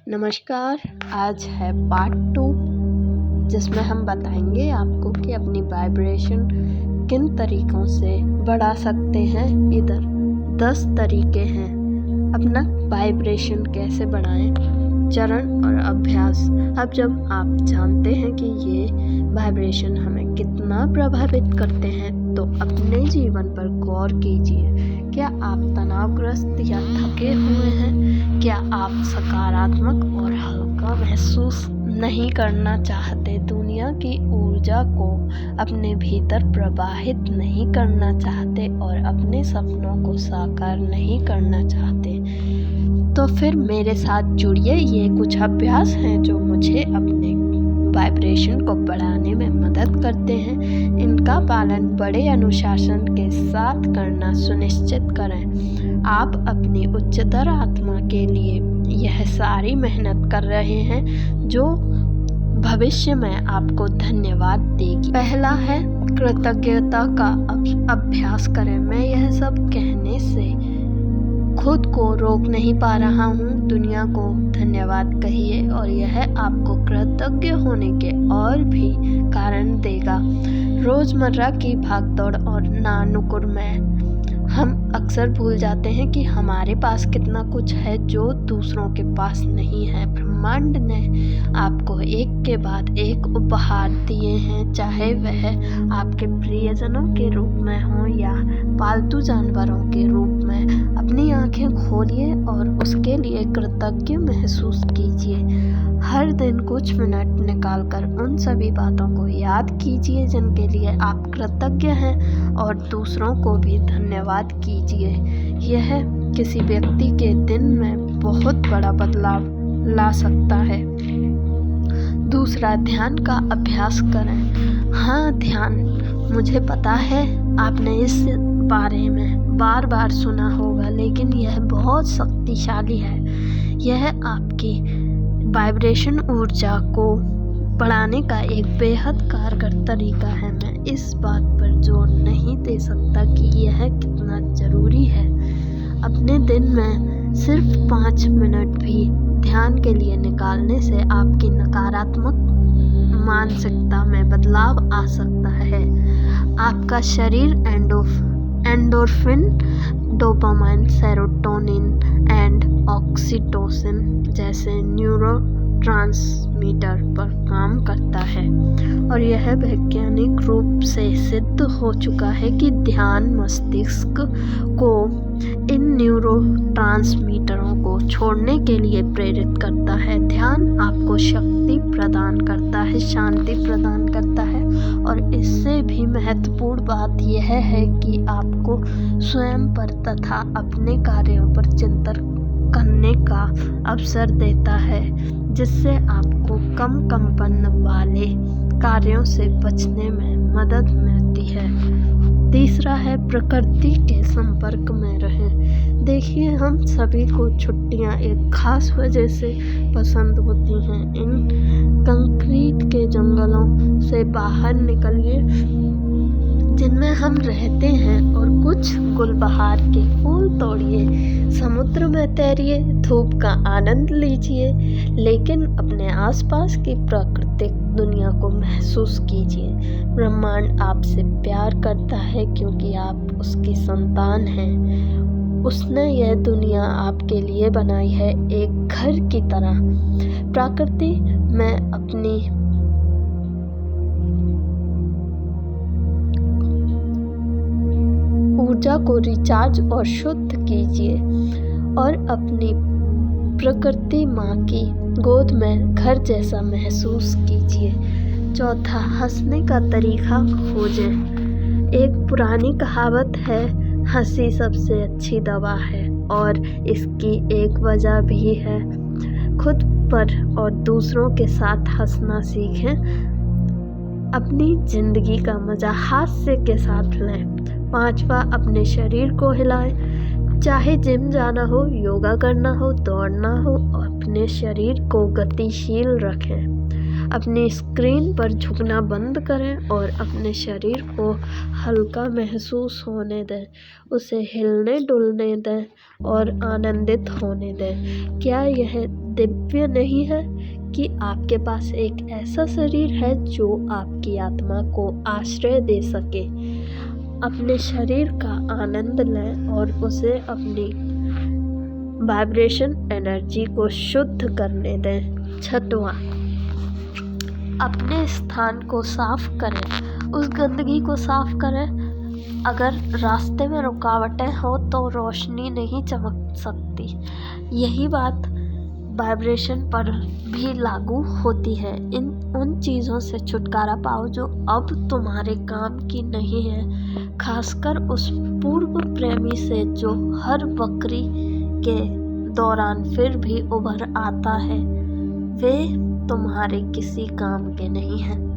नमस्कार। आज है पार्ट 2 जिसमें हम बताएंगे आपको कि अपनी वाइब्रेशन किन तरीकों से बढ़ा सकते हैं। इधर 10 तरीके हैं अपना वाइब्रेशन कैसे बढ़ाएं, चरण और अभ्यास। अब जब आप जानते हैं कि ये वाइब्रेशन हमें कितना प्रभावित करते हैं तो अपने जीवन पर गौर कीजिए। क्या आप तनावग्रस्त या थके हुए हैं? क्या आप सकारात्मक और हल्का महसूस नहीं करना चाहते? दुनिया की ऊर्जा को अपने भीतर प्रवाहित नहीं करना चाहते और अपने सपनों को साकार नहीं करना चाहते? तो फिर मेरे साथ जुड़िए। ये कुछ अभ्यास हैं जो मुझे अपने वाइब्रेशन को बढ़ाने में मदद करते हैं। इनका पालन बड़े अनुशासन के साथ करना सुनिश्चित करें। आप अपनी उच्चतर आत्मा के लिए यह सारी मेहनत कर रहे हैं जो भविष्य में आपको धन्यवाद देगी। पहला है कृतज्ञता का अभ्यास करें। मैं यह सब कहने से खुद को रोक नहीं पा रहा हूँ। दुनिया को धन्यवाद कहिए और यह आपको कृतज्ञ होने के और भी कारण देगा। रोज़मर्रा की भागदौड़ और नानुकुर में हम अक्सर भूल जाते हैं कि हमारे पास कितना कुछ है जो दूसरों के पास नहीं है। ब्रह्मांड ने आपको एक के बाद एक उपहार दिए हैं, चाहे वह आपके प्रियजनों के रूप में हो या पालतू जानवरों के रूप में। अपनी आंखें खोलिए और उसके लिए कृतज्ञ महसूस कीजिए। हर दिन कुछ मिनट निकालकर उन सभी बातों को याद कीजिए जिनके लिए आप कृतज्ञ हैं और दूसरों को भी धन्यवाद कीजिए। यह किसी व्यक्ति के दिन में बहुत बड़ा बदलाव ला सकता है। दूसरा, ध्यान का अभ्यास करें। हाँ, ध्यान, मुझे पता है आपने इस बारे में बार बार सुना होगा, लेकिन यह बहुत शक्तिशाली है। यह आपकी वाइब्रेशन ऊर्जा को बढ़ाने का एक बेहद कारगर तरीका है। मैं इस बात पर जोर नहीं दे सकता कि यह कितना ज़रूरी है। अपने दिन में सिर्फ 5 मिनट भी ध्यान के लिए निकालने से आपकी नकारात्मक मानसिकता में बदलाव आ सकता है। आपका शरीर endorphin, dopamine, serotonin and oxytocin जैसे न्यूरोट्रांसमीटर पर काम करता है और यह वैज्ञानिक रूप से सिद्ध हो चुका है कि ध्यान मस्तिष्क को इन न्यूरोट्रांसमीटरों को छोड़ने के लिए प्रेरित करता है। ध्यान आपको शक्ति प्रदान करता है, शांति प्रदान करता है और इससे भी महत्वपूर्ण बात यह है कि आपको स्वयं पर तथा अपने कार्यों पर चिंतन करने का अवसर देता है, जिससे आपको कम कंपन वाले कार्यों से बचने में मदद मिलती है। तीसरा है प्रकृति के संपर्क में रहें। देखिए, हम सभी को छुट्टियां एक खास वजह से पसंद होती हैं। इन कंक्रीट के जंगलों से बाहर निकलिए जिनमें हम रहते हैं और कुछ गुलबहार के फूल तोड़िए। समुद्र में तैरिए, धूप का आनंद लीजिए, लेकिन अपने आसपास की प्राकृतिक दुनिया को महसूस कीजिए। ब्रह्मांड आपसे प्यार करता है क्योंकि आप उसकी संतान हैं। उसने यह दुनिया आपके लिए बनाई है, एक घर की तरह। प्रकृति में अपनी ऊर्जा को रिचार्ज और शुद्ध कीजिए और अपनी प्रकृति माँ की गोद में घर जैसा महसूस कीजिए। चौथा, हंसने का तरीका खोजें। एक पुरानी कहावत है, हंसी सबसे अच्छी दवा है, और इसकी एक वजह भी है। खुद पर और दूसरों के साथ हंसना सीखें। अपनी जिंदगी का मजा हास्य के साथ लें। पांचवा, अपने शरीर को हिलाएं। चाहे जिम जाना हो, योगा करना हो, दौड़ना हो, अपने शरीर को गतिशील रखें। अपनी स्क्रीन पर झुकना बंद करें और अपने शरीर को हल्का महसूस होने दें, उसे हिलने डुलने दें और आनंदित होने दें। क्या यह दिव्य नहीं है कि आपके पास एक ऐसा शरीर है जो आपकी आत्मा को आश्रय दे सके? अपने शरीर का आनंद लें और उसे अपनी वाइब्रेशन एनर्जी को शुद्ध करने दें। 6वां, अपने स्थान को साफ करें, उस गंदगी को साफ करें। अगर रास्ते में रुकावटें हो तो रोशनी नहीं चमक सकती। यही बात वाइब्रेशन पर भी लागू होती है। उन चीज़ों से छुटकारा पाओ जो अब तुम्हारे काम की नहीं है, खासकर उस पूर्व प्रेमी से जो हर बकरी के दौरान फिर भी उभर आता है। वे तुम्हारे किसी काम के नहीं हैं।